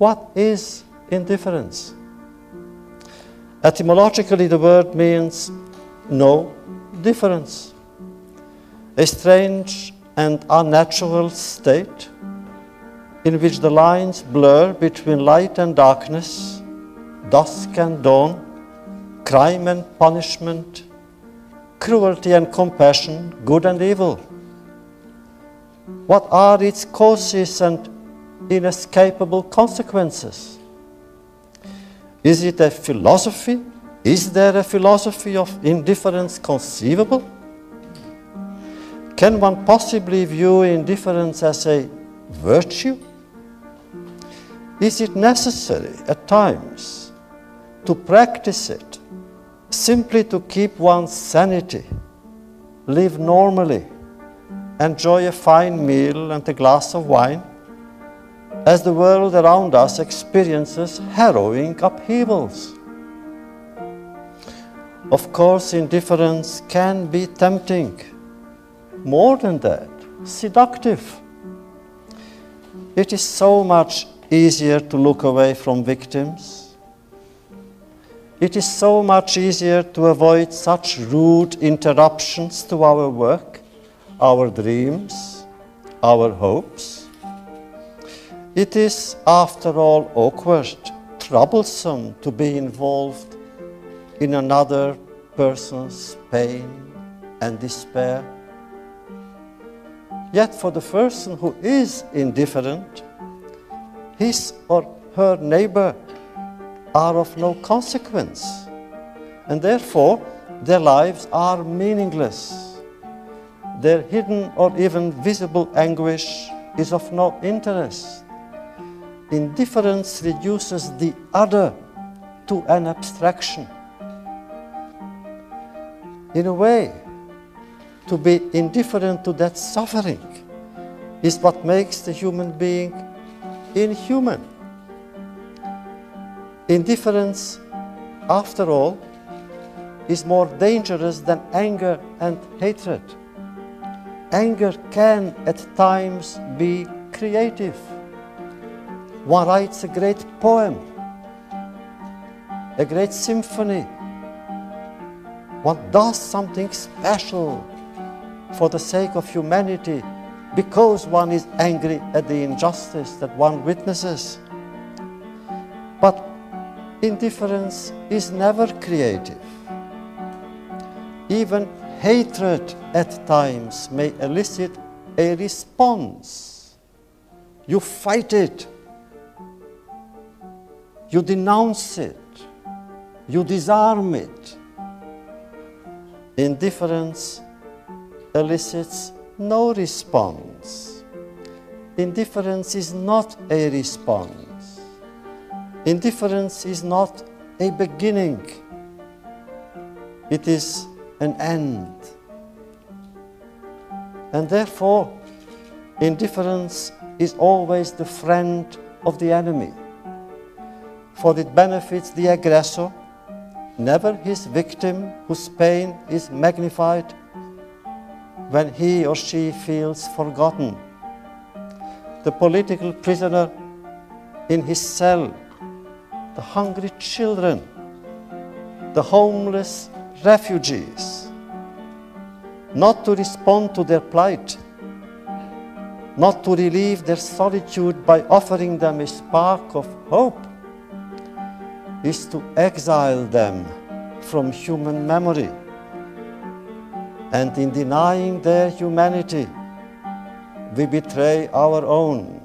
What is indifference? Etymologically, the word means no difference, a strange and unnatural state in which the lines blur between light and darkness, dusk and dawn, crime and punishment, cruelty and compassion, good and evil. What are its causes and inescapable consequences? Is it a philosophy? Is there a philosophy of indifference conceivable? Can one possibly view indifference as a virtue? Is it necessary at times to practice it simply to keep one's sanity, live normally, enjoy a fine meal and a glass of wine, as the world around us experiences harrowing upheavals? Of course, indifference can be tempting. More than that, seductive. It is so much easier to look away from victims. It is so much easier to avoid such rude interruptions to our work, our dreams, our hopes. It is, after all, awkward, troublesome to be involved in another person's pain and despair. Yet for the person who is indifferent, his or her neighbor are of no consequence, and therefore their lives are meaningless. Their hidden or even visible anguish is of no interest. Indifference reduces the other to an abstraction. In a way, to be indifferent to that suffering is what makes the human being inhuman. Indifference, after all, is more dangerous than anger and hatred. Anger can at times be creative. One writes a great poem, a great symphony. One does something special for the sake of humanity because one is angry at the injustice that one witnesses. But indifference is never creative. Even hatred at times may elicit a response. You fight it. You denounce it. You disarm it. Indifference elicits no response. Indifference is not a response. Indifference is not a beginning. It is an end. And therefore, indifference is always the friend of the enemy, for it benefits the aggressor, never his victim whose pain is magnified when he or she feels forgotten. The political prisoner in his cell, the hungry children, the homeless refugees, not to respond to their plight, not to relieve their solitude by offering them a spark of hope, is to exile them from human memory. And in denying their humanity, we betray our own.